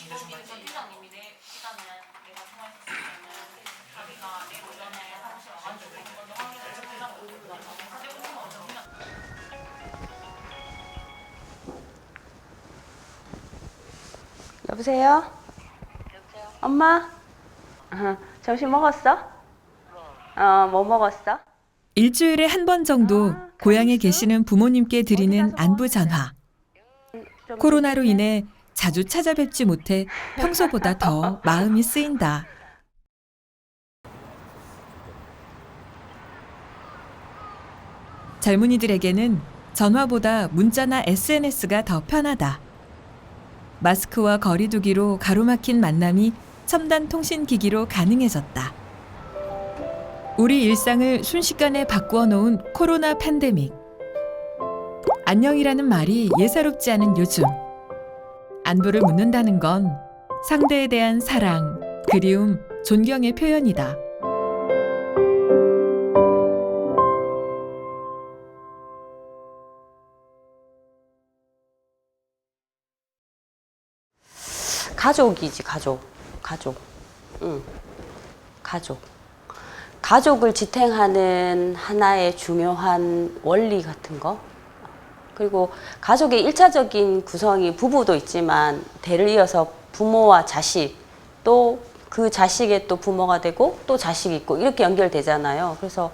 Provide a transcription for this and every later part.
팀장님이 내일 시간에 내가 통화했을 때는 자기가 내일 오전에 사무실 와가지고 먼저 확인해서 팀장 오고 나서 사실 오면 어쩌면 그냥 여보세요? 여보세요? 엄마? 점심 먹었어? 뭐 먹었어? 일주일에 한 번 정도 고향에 가있어? 계시는 부모님께 어디 드리는 가서 안부 먹었는데? 전화. 좀 코로나로 좋겠네. 인해 자주 찾아뵙지 못해 평소보다 더 마음이 쓰인다. 젊은이들에게는 전화보다 문자나 SNS가 더 편하다. 마스크와 거리 두기로 가로막힌 만남이 첨단 통신 기기로 가능해졌다. 우리 일상을 순식간에 바꾸어 놓은 코로나 팬데믹. 안녕이라는 말이 예사롭지 않은 요즘. 안부를 묻는다는 건 상대에 대한 사랑, 그리움, 존경의 표현이다. 가족이지, 가족. 가족. 응. 가족. 가족을 지탱하는 하나의 중요한 원리 같은 거. 그리고 가족의 일차적인 구성이 부부도 있지만 대를 이어서 부모와 자식, 또 그 자식의 또 부모가 되고 또 자식이 있고 이렇게 연결되잖아요. 그래서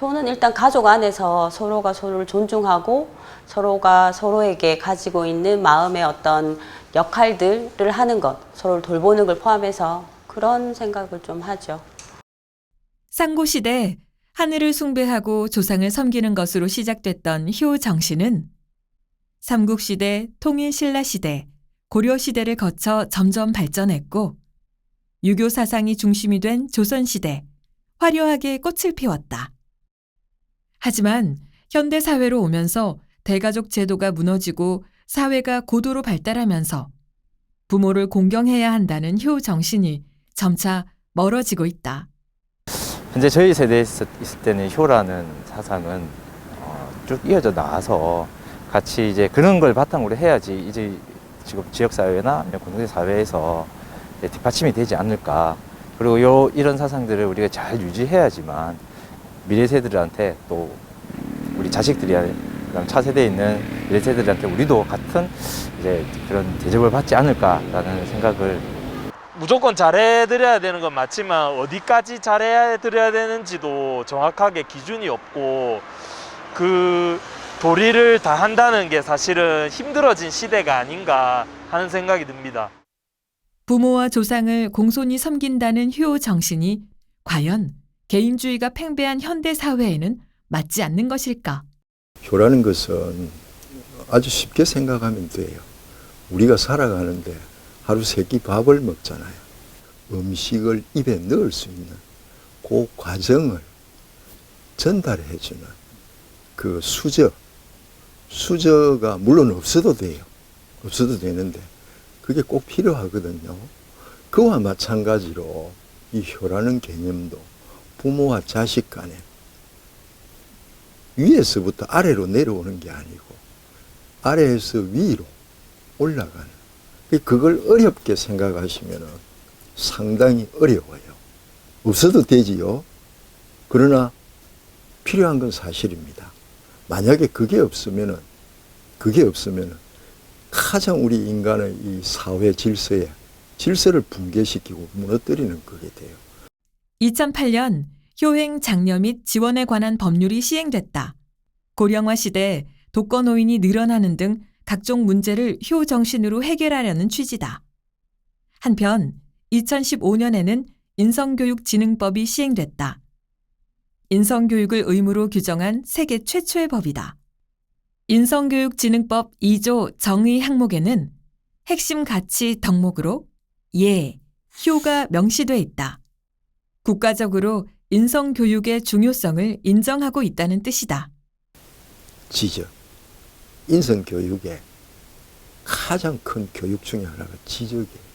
효는 일단 가족 안에서 서로가 서로를 존중하고 서로가 서로에게 가지고 있는 마음의 어떤 역할들을 하는 것, 서로를 돌보는 걸 포함해서 그런 생각을 좀 하죠. 상고시대 하늘을 숭배하고 조상을 섬기는 것으로 시작됐던 효 정신은 삼국시대, 통일신라시대, 고려시대를 거쳐 점점 발전했고 유교 사상이 중심이 된 조선시대, 화려하게 꽃을 피웠다. 하지만 현대사회로 오면서 대가족 제도가 무너지고 사회가 고도로 발달하면서 부모를 공경해야 한다는 효 정신이 점차 멀어지고 있다. 현재 저희 세대에 있을 때는 효라는 사상은 쭉 이어져 나와서 같이 이제 그런 걸 바탕으로 해야지 이제 지금 지역사회나 공동체 사회에서 뒷받침이 되지 않을까. 그리고 이런 사상들을 우리가 잘 유지해야지만 미래 세대들한테 또 우리 자식들이 그다음 차세대에 있는 미래 세대들한테 우리도 같은 이제 그런 대접을 받지 않을까라는 생각을 무조건 잘해드려야 되는 건 맞지만 어디까지 잘해드려야 되는지도 정확하게 기준이 없고 그 도리를 다 한다는 게 사실은 힘들어진 시대가 아닌가 하는 생각이 듭니다. 부모와 조상을 공손히 섬긴다는 효 정신이 과연 개인주의가 팽배한 현대 사회에는 맞지 않는 것일까? 효라는 것은 아주 쉽게 생각하면 돼요. 우리가 살아가는데 하루 세 끼 밥을 먹잖아요. 음식을 입에 넣을 수 있는 그 과정을 전달해 주는 그 수저가 물론 없어도 돼요. 없어도 되는데 그게 꼭 필요하거든요. 그와 마찬가지로 이 효라는 개념도 부모와 자식 간에 위에서부터 아래로 내려오는 게 아니고 아래에서 위로 올라가는, 그걸 어렵게 생각하시면 상당히 어려워요. 없어도 되지요. 그러나 필요한 건 사실입니다. 만약에 그게 없으면 가장 우리 인간의 이 사회 질서를 붕괴시키고 무너뜨리는 그게 돼요. 2008년 효행 장려 및 지원에 관한 법률이 시행됐다. 고령화 시대 독거노인이 늘어나는 등 각종 문제를 효 정신으로 해결하려는 취지다. 한편 2015년에는 인성교육진흥법이 시행됐다. 인성교육을 의무로 규정한 세계 최초의 법이다. 인성교육진흥법 2조 정의 항목에는 핵심 가치 덕목으로 예, 효가 명시돼 있다. 국가적으로 인성교육의 중요성을 인정하고 있다는 뜻이다. 지적, 인성교육의 가장 큰 교육 중에 하나가 지적이에요.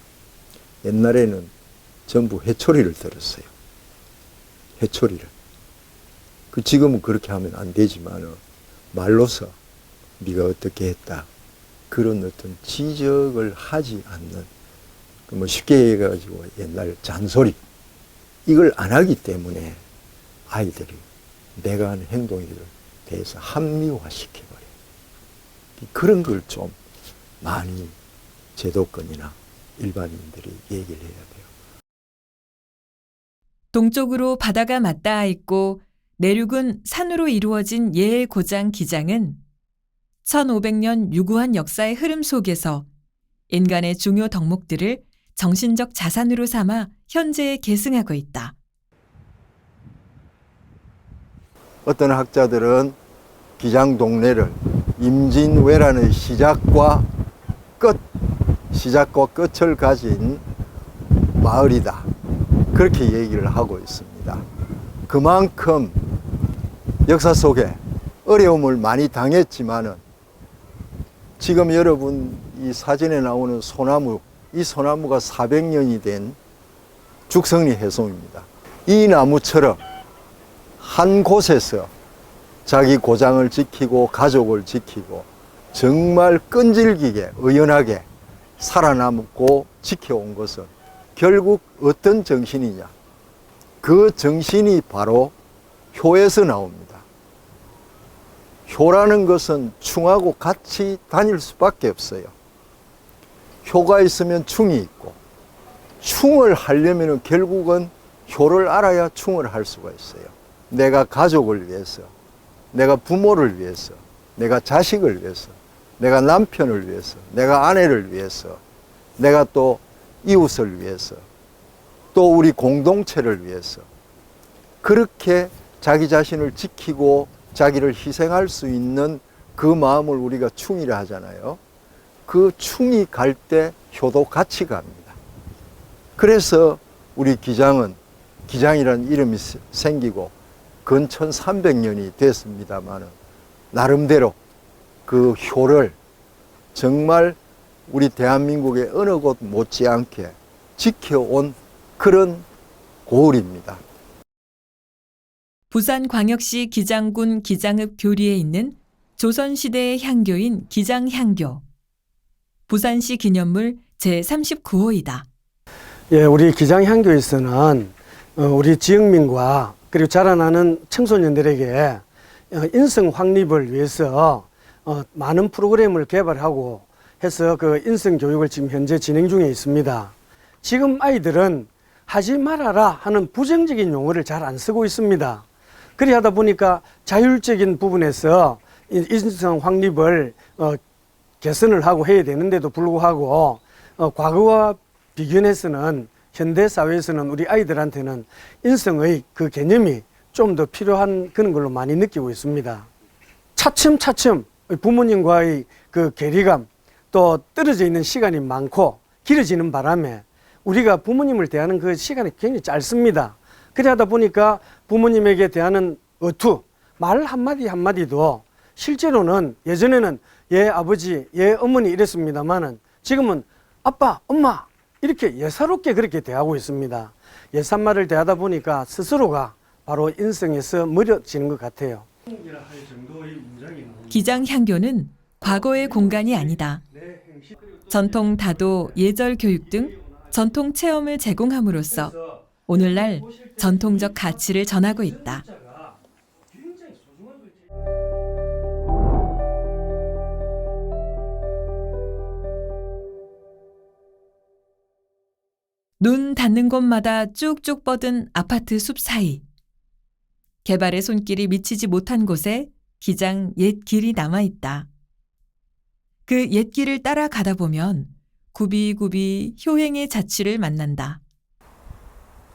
옛날에는 전부 회초리를 들었어요. 회초리를. 지금은 그렇게 하면 안 되지만 말로서 네가 어떻게 했다, 그런 어떤 지적을 하지 않는 뭐 쉽게 해가지고 옛날 잔소리 이걸 안 하기 때문에 아이들이 내가 하는 행동에 대해서 합리화시켜버려요. 그런 걸 좀 많이 제도권이나 일반인들이 얘기를 해야 돼요. 동쪽으로 바다가 맞닿아 있고 내륙은 산으로 이루어진 예의 고장 기장은 1500년 유구한 역사의 흐름 속에서 인간의 중요 덕목들을 정신적 자산으로 삼아 현재에 계승하고 있다. 어떤 학자들은 기장 동네를 임진왜란의 시작과 끝을 가진 마을이다. 그렇게 얘기를 하고 있습니다. 그만큼 역사 속에 어려움을 많이 당했지만은 지금 여러분 이 사진에 나오는 소나무, 이 소나무가 400년이 된 죽성리 해송입니다. 이 나무처럼 한 곳에서 자기 고장을 지키고 가족을 지키고 정말 끈질기게 의연하게 살아남고 지켜온 것은 결국 어떤 정신이냐? 그 정신이 바로 효에서 나옵니다. 효라는 것은 충하고 같이 다닐 수밖에 없어요. 효가 있으면 충이 있고, 충을 하려면 결국은 효를 알아야 충을 할 수가 있어요. 내가 가족을 위해서, 내가 부모를 위해서, 내가 자식을 위해서, 내가 남편을 위해서, 내가 아내를 위해서, 내가 또 이웃을 위해서, 또 우리 공동체를 위해서 그렇게 자기 자신을 지키고 자기를 희생할 수 있는 그 마음을 우리가 충이라 하잖아요. 그 충이 갈 때 효도 같이 갑니다. 그래서 우리 기장은 기장이라는 이름이 생기고 근 1300년이 됐습니다만 나름대로 그 효를 정말 우리 대한민국의 어느 곳 못지않게 지켜온 그런 고을입니다. 부산광역시 기장군 기장읍 교리에 있는 조선시대의 향교인 기장향교. 부산시 기념물 제39호이다. 예, 우리 기장향교에서는 우리 지역민과 그리고 자라나는 청소년들에게 인성 확립을 위해서 많은 프로그램을 개발하고 해서 그 인성 교육을 지금 현재 진행 중에 있습니다. 지금 아이들은 하지 말아라 하는 부정적인 용어를 잘 안 쓰고 있습니다. 그리 하다 보니까 자율적인 부분에서 인성 확립을 개선을 하고 해야 되는데도 불구하고 과거와 비교해서는 현대 사회에서는 우리 아이들한테는 인성의 그 개념이 좀 더 필요한 그런 걸로 많이 느끼고 있습니다. 차츰차츰 부모님과의 그 괴리감 또 떨어져 있는 시간이 많고 길어지는 바람에 우리가 부모님을 대하는 그 시간이 굉장히 짧습니다. 그래 하다 보니까 부모님에게 대하는 어투, 말 한마디 한마디도 실제로는 예전에는 예 아버지, 예 어머니 이랬습니다만은 지금은 아빠, 엄마 이렇게 예사롭게 그렇게 대하고 있습니다. 예산말을 대하다 보니까 스스로가 바로 인성에서 멀어지는 것 같아요. 기장향교는 과거의 공간이 아니다. 전통 다도, 예절 교육 등 전통 체험을 제공함으로써 오늘날 전통적 가치를 전하고 있다. 눈 닿는 곳마다 쭉쭉 뻗은 아파트 숲 사이. 개발의 손길이 미치지 못한 곳에 기장 옛 길이 남아있다. 그 옛 길을 따라가다 보면 굽이굽이 효행의 자취를 만난다.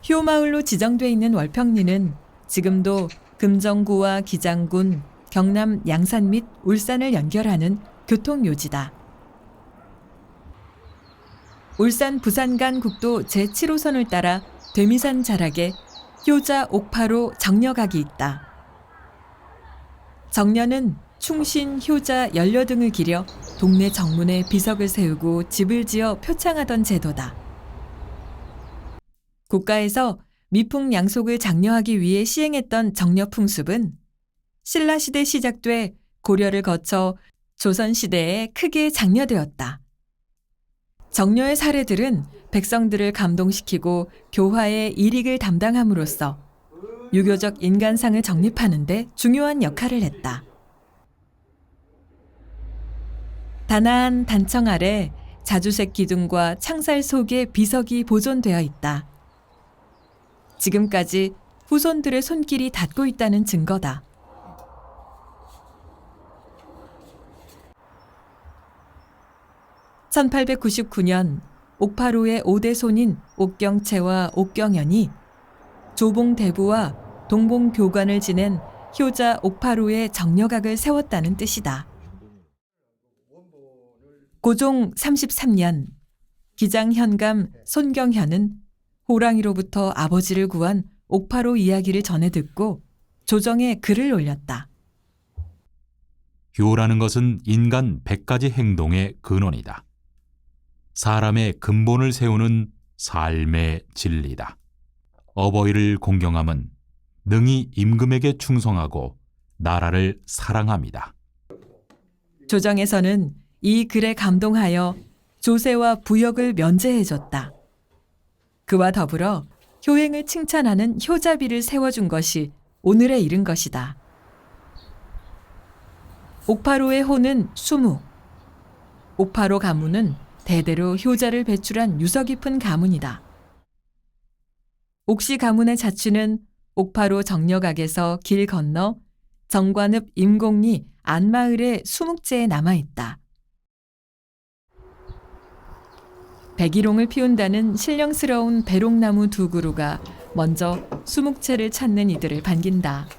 효마을로 지정돼 있는 월평리는 지금도 금정구와 기장군, 경남 양산 및 울산을 연결하는 교통요지다. 울산 부산 간 국도 제7호선을 따라 되미산 자락에 효자 옥파로 정려각이 있다. 정려는 충신, 효자, 연려 등을 기려 동네 정문에 비석을 세우고 집을 지어 표창하던 제도다. 국가에서 미풍 양속을 장려하기 위해 시행했던 정려 풍습은 신라시대 시작돼 고려를 거쳐 조선시대에 크게 장려되었다. 정려의 사례들은 백성들을 감동시키고 교화의 일익을 담당함으로써 유교적 인간상을 정립하는 데 중요한 역할을 했다. 단아한 단청 아래 자주색 기둥과 창살 속에 비석이 보존되어 있다. 지금까지 후손들의 손길이 닿고 있다는 증거다. (1899년) 옥파로의 5대 손인 옥경채와 옥경연이 조봉대부와 동봉교관을 지낸 효자 옥파로의 정려각을 세웠다는 뜻이다. 고종 33년 기장 현감 손경현은 호랑이로부터 아버지를 구한 옥파로 이야기를 전해 듣고 조정에 글을 올렸다. 효라는 것은 인간 100가지 행동의 근원이다. 사람의 근본을 세우는 삶의 진리다. 어버이를 공경함은 능히 임금에게 충성하고 나라를 사랑함이다. 조정에서는 이 글에 감동하여 조세와 부역을 면제해줬다. 그와 더불어 효행을 칭찬하는 효자비를 세워준 것이 오늘에 이른 것이다. 옥파로의 호는 수무. 옥파로 가문은 대대로 효자를 배출한 유서 깊은 가문이다. 옥시 가문의 자취는 옥파로 정려각에서 길 건너 정관읍 임곡리 안마을의 수묵제에 남아있다. 백일홍을 피운다는 신령스러운 배롱나무 두 그루가 먼저 수묵채를 찾는 이들을 반긴다.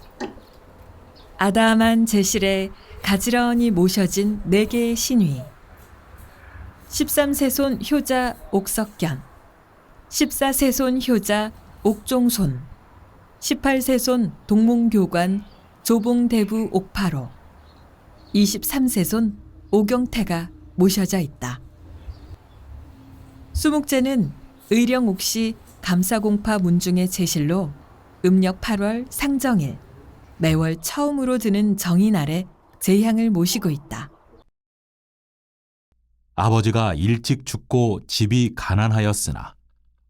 아담한 제실에 가지런히 모셔진 4개의 신위. 13세손 효자 옥석견, 14세손 효자 옥종손, 18세손 동몽교관 조봉대부 옥파로, 23세손 오경태가 모셔져 있다. 수묵제는 의령 옥시 감사공파 문중의 제실로 음력 8월 상정일 매월 처음으로 드는 정인날에 제향을 모시고 있다. 아버지가 일찍 죽고 집이 가난하였으나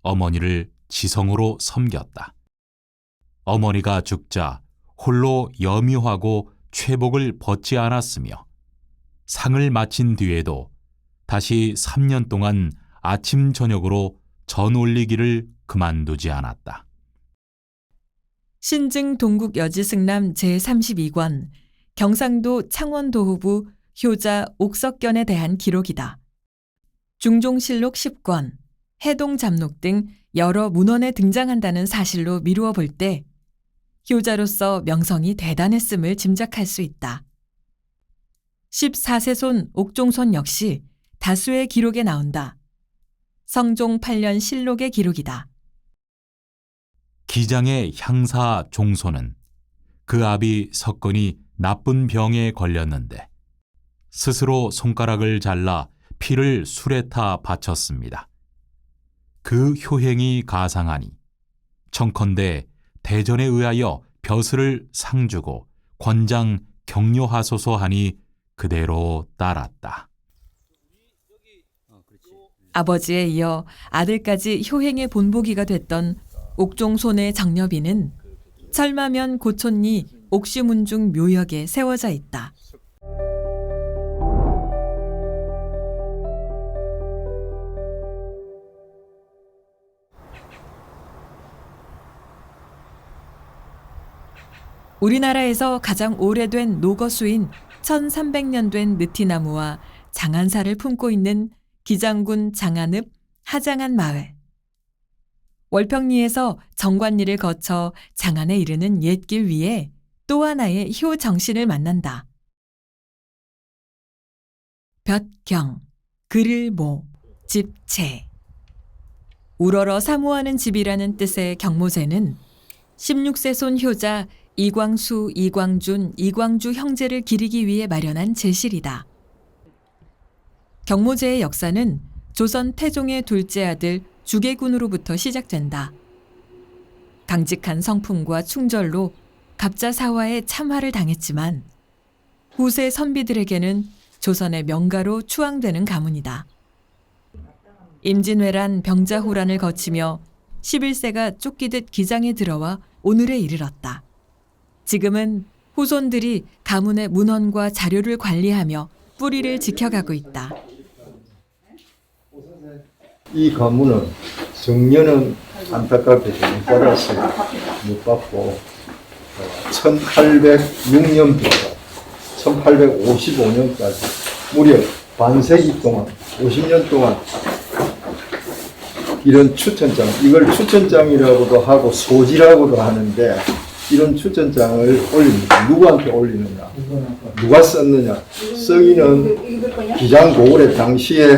어머니를 지성으로 섬겼다. 어머니가 죽자 홀로 염유하고 최복을 벗지 않았으며 상을 마친 뒤에도 다시 3년 동안 아침 저녁으로 전 올리기를 그만두지 않았다. 신증 동국 여지승남 제32권 경상도 창원도후부 효자 옥석견에 대한 기록이다. 중종실록 10권, 해동잡록 등 여러 문헌에 등장한다는 사실로 미루어 볼 때 효자로서 명성이 대단했음을 짐작할 수 있다. 14세손 옥종손 역시 다수의 기록에 나온다. 성종 8년 실록의 기록이다. 기장의 향사 종소는 그 아비 석건이 나쁜 병에 걸렸는데 스스로 손가락을 잘라 피를 술에 타 바쳤습니다. 그 효행이 가상하니 청컨대 대전에 의하여 벼슬을 상주고 권장 격려하소서 하니 그대로 따랐다. 아버지에 이어 아들까지 효행의 본보기가 됐던 옥종손의 정려비는 철마면 고촌리 옥시문중 묘역에 세워져 있다. 우리나라에서 가장 오래된 노거수인 1300년 된 느티나무와 장안사를 품고 있는 기장군 장안읍 하장안 마을. 월평리에서 정관리를 거쳐 장안에 이르는 옛길 위에 또 하나의 효 정신을 만난다. 볕경, 글을 모, 집채. 우러러 사모하는 집이라는 뜻의 경모제는 16세손 효자 이광수, 이광준, 이광주 형제를 기리기 위해 마련한 제실이다. 경모제의 역사는 조선 태종의 둘째 아들 주계군으로부터 시작된다. 강직한 성품과 충절로 갑자사화에 참화를 당했지만 후세 선비들에게는 조선의 명가로 추앙되는 가문이다. 임진왜란 병자호란을 거치며 11세가 쫓기듯 기장에 들어와 오늘에 이르렀다. 지금은 후손들이 가문의 문헌과 자료를 관리하며 뿌리를 지켜가고 있다. 이 가문은 정년은 안타깝게 못 받았어요. 못 받고 1806년부터 1855년까지 무려 반세기 동안 50년 동안 이런 추천장, 이걸 추천장이라고도 하고 소지라고도 하는데 이런 추천장을 올립니다. 누구한테 올리느냐? 누가 썼느냐? 쓰기는 기장 고을의 당시에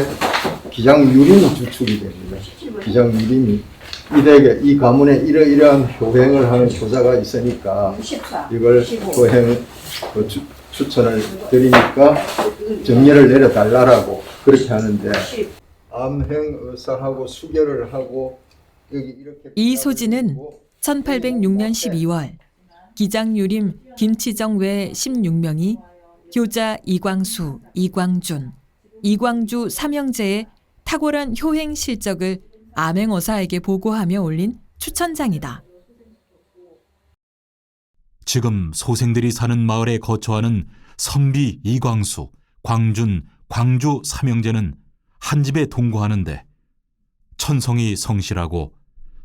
기장 유림이 주축이 됩니다. 기장 유림이 이댁에 이 가문에 이러이러한 효행을 하는 효자가 있으니까 이걸 효행 추천을 드리니까 정례를 내려달라고 그렇게 하는데 암행의사하고 수결을 하고 여기 이렇게 이 소지는 1806년 12월 기장유림 김치정 외 16명이 효자 이광수, 이광준, 이광주 삼형제의 탁월한 효행 실적을 암행어사에게 보고하며 올린 추천장이다. 지금 소생들이 사는 마을에 거처하는 선비 이광수, 광준, 광주 삼형제는 한 집에 동거하는데 천성이 성실하고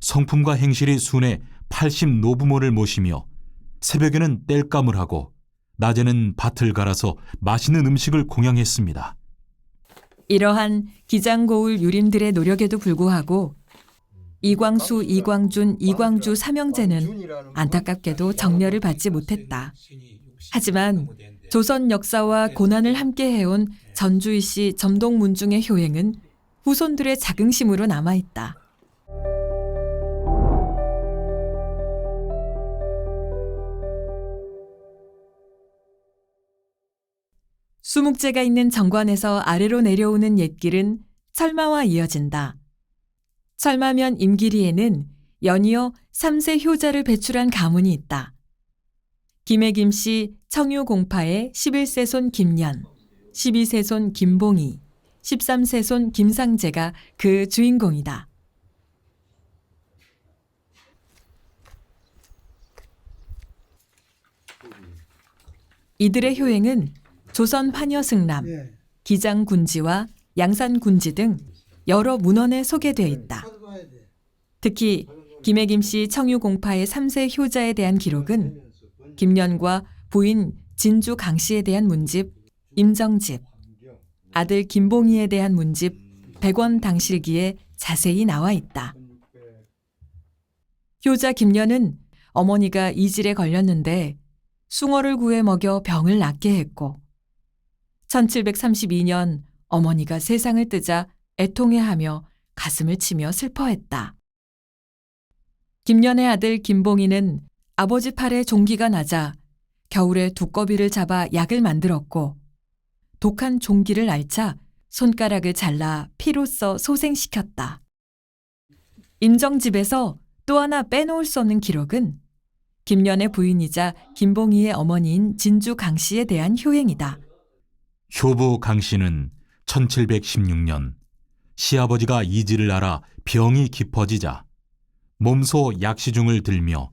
성품과 행실이 순해 80 노부모를 모시며 새벽에는 땔감을 하고 낮에는 밭을 갈아서 맛있는 음식을 공양했습니다. 이러한 기장고을 유림들의 노력에도 불구하고 이광수, 이광준, 이광주 삼형제는 안타깝게도 정려를 받지 못했다. 하지만 조선 역사와 고난을 함께 해온 전주이씨 점동문중의 효행은 후손들의 자긍심으로 남아있다. 수묵제가 있는 정관에서 아래로 내려오는 옛길은 철마와 이어진다. 철마면 임기리에는 연이어 3세 효자를 배출한 가문이 있다. 김해 김씨 청유공파의 11세손 김년, 12세손 김봉이, 13세손 김상제가 그 주인공이다. 이들의 효행은 조선 환여승람, 기장군지와 양산군지 등 여러 문헌에 소개되어 있다. 특히 김해 김씨 청유공파의 3세 효자에 대한 기록은 김년과 부인 진주 강씨에 대한 문집 임정집, 아들 김봉희에 대한 문집 백원 당실기에 자세히 나와 있다. 효자 김년은 어머니가 이질에 걸렸는데 숭어를 구해 먹여 병을 낫게 했고 1732년 어머니가 세상을 뜨자 애통해하며 가슴을 치며 슬퍼했다. 김년의 아들 김봉희는 아버지 팔에 종기가 나자 겨울에 두꺼비를 잡아 약을 만들었고 독한 종기를 앓자 손가락을 잘라 피로써 소생시켰다. 임정집에서 또 하나 빼놓을 수 없는 기록은 김년의 부인이자 김봉희의 어머니인 진주 강씨에 대한 효행이다. 효부 강씨는 1716년 시아버지가 이질을 앓아 병이 깊어지자 몸소 약시중을 들며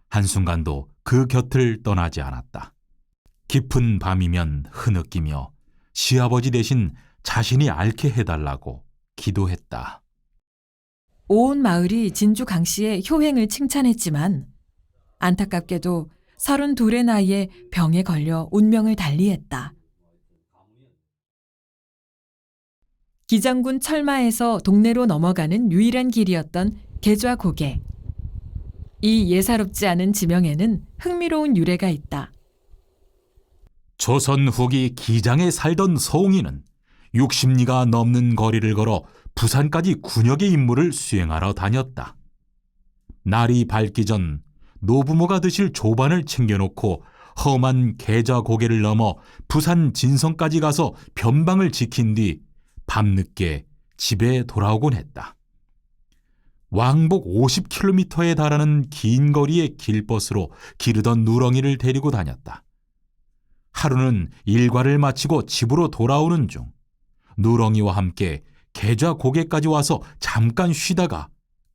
한순간도 그 곁을 떠나지 않았다. 깊은 밤이면 흐느끼며 시아버지 대신 자신이 앓게 해달라고 기도했다. 온 마을이 진주 강씨의 효행을 칭찬했지만 안타깝게도 32의 나이에 병에 걸려 운명을 달리했다. 기장군 철마에서 동네로 넘어가는 유일한 길이었던 계좌고개. 이 예사롭지 않은 지명에는 흥미로운 유래가 있다. 조선 후기 기장에 살던 서웅이는 60리가 넘는 거리를 걸어 부산까지 군역의 임무를 수행하러 다녔다. 날이 밝기 전 노부모가 드실 조반을 챙겨놓고 험한 계좌고개를 넘어 부산 진성까지 가서 변방을 지킨 뒤 밤늦게 집에 돌아오곤 했다. 왕복 50km에 달하는 긴 거리의 길버스로 기르던 누렁이를 데리고 다녔다. 하루는 일과를 마치고 집으로 돌아오는 중 누렁이와 함께 계좌 고개까지 와서 잠깐 쉬다가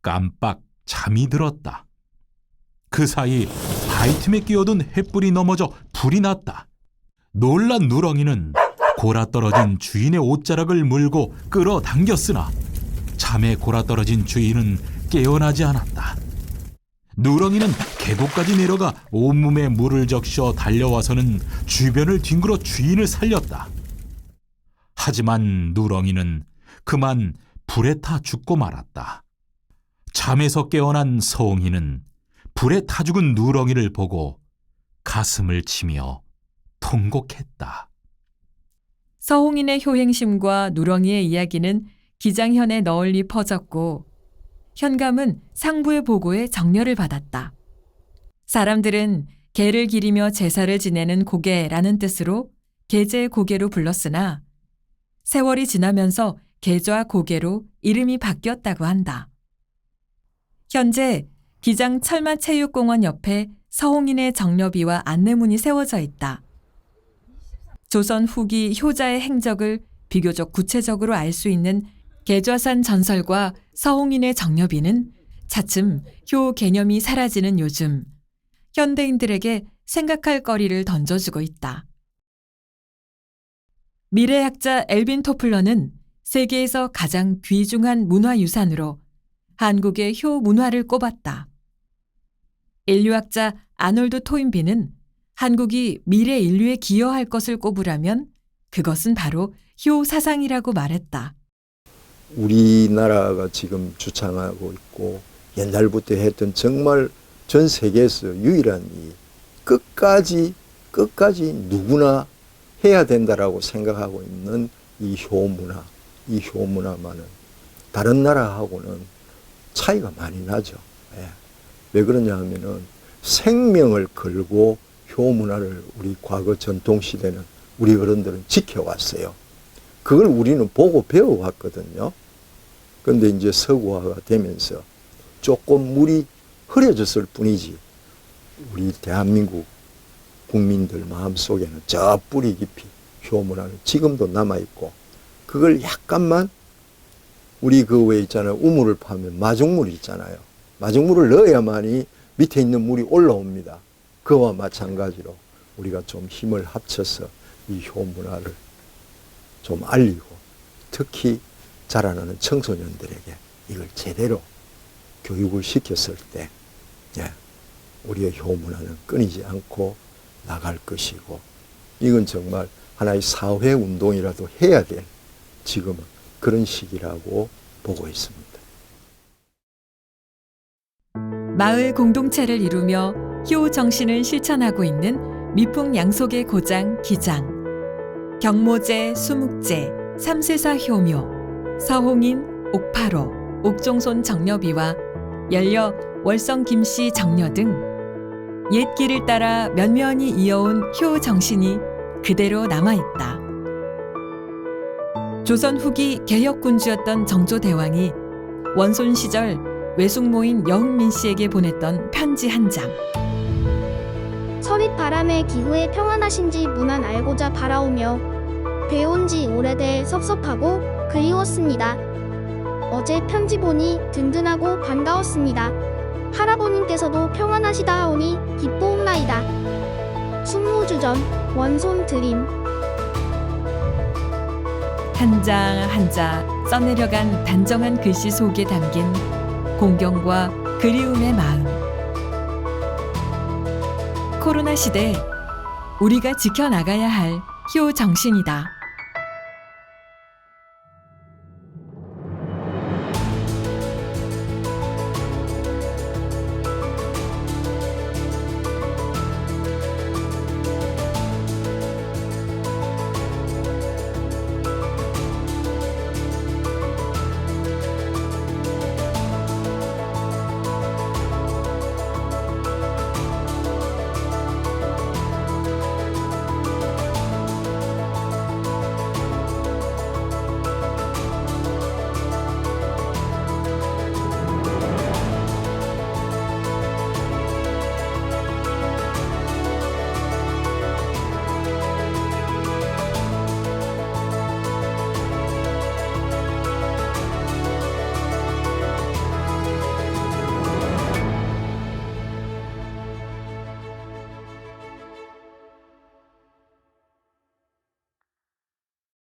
깜빡 잠이 들었다. 그 사이 바위 틈에 끼어든 횃불이 넘어져 불이 났다. 놀란 누렁이는 골아떨어진 주인의 옷자락을 물고 끌어당겼으나 잠에 골아떨어진 주인은 깨어나지 않았다. 누렁이는 계곡까지 내려가 온몸에 물을 적셔 달려와서는 주변을 뒹굴어 주인을 살렸다. 하지만 누렁이는 그만 불에 타 죽고 말았다. 잠에서 깨어난 서홍이는 불에 타 죽은 누렁이를 보고 가슴을 치며 통곡했다. 서홍인의 효행심과 누렁이의 이야기는 기장현에 널리 퍼졌고 현감은 상부의 보고에 정려를 받았다. 사람들은 개를 기리며 제사를 지내는 고개라는 뜻으로 계제의 고개로 불렀으나 세월이 지나면서 계좌 고개로 이름이 바뀌었다고 한다. 현재 기장 철마체육공원 옆에 서홍인의 정려비와 안내문이 세워져 있다. 조선 후기 효자의 행적을 비교적 구체적으로 알 수 있는 계좌산 전설과 서홍인의 정려비는 차츰 효 개념이 사라지는 요즘 현대인들에게 생각할 거리를 던져주고 있다. 미래학자 엘빈 토플러는 세계에서 가장 귀중한 문화유산으로 한국의 효 문화를 꼽았다. 인류학자 아놀드 토인비는 한국이 미래 인류에 기여할 것을 꼽으라면 그것은 바로 효 사상이라고 말했다. 우리나라가 지금 주창하고 있고 옛날부터 했던 정말 전 세계에서 유일한 이 끝까지 누구나 해야 된다라고 생각하고 있는 이 효문화, 이 효문화만은 다른 나라하고는 차이가 많이 나죠. 예. 왜 그러냐 하면은 생명을 걸고 효문화를 우리 과거 전통시대는 우리 어른들은 지켜왔어요. 그걸 우리는 보고 배워왔거든요. 그런데 이제 서구화가 되면서 조금 물이 흐려졌을 뿐이지 우리 대한민국 국민들 마음속에는 저 뿌리 깊이 효문화는 지금도 남아있고 그걸 약간만 우리 그 왜 있잖아요. 우물을 파면 마중물이 있잖아요. 마중물을 넣어야만이 밑에 있는 물이 올라옵니다. 그와 마찬가지로 우리가 좀 힘을 합쳐서 이 효문화를 좀 알리고 특히 자라나는 청소년들에게 이걸 제대로 교육을 시켰을 때 우리의 효문화는 끊이지 않고 나갈 것이고 이건 정말 하나의 사회운동이라도 해야 될 지금은 그런 시기라고 보고 있습니다. 마을 공동체를 이루며 효 정신을 실천하고 있는 미풍 양속의 고장 기장, 경모제, 수묵제, 삼세사 효묘, 서홍인, 옥파로, 옥종손 정려비와 연려 월성 김씨 정려 등 옛 길을 따라 면면히 이어온 효 정신이 그대로 남아있다. 조선 후기 개혁군주였던 정조대왕이 원손 시절 외숙모인 여흥민 씨에게 보냈던 편지 한 장. 서윗 바람의 기후에 평안하신지 문안 알고자 바라오며 뵈온 지 오래돼 섭섭하고 그리웠습니다. 어제 편지 보니 든든하고 반가웠습니다. 할아버님께서도 평안하시다 하오니 기뻐옵나이다. 숙무주전 원손 드림. 한 장 한 장 써내려간 단정한 글씨 속에 담긴 공경과 그리움의 마음. 코로나 시대 우리가 지켜나가야 할 효 정신이다.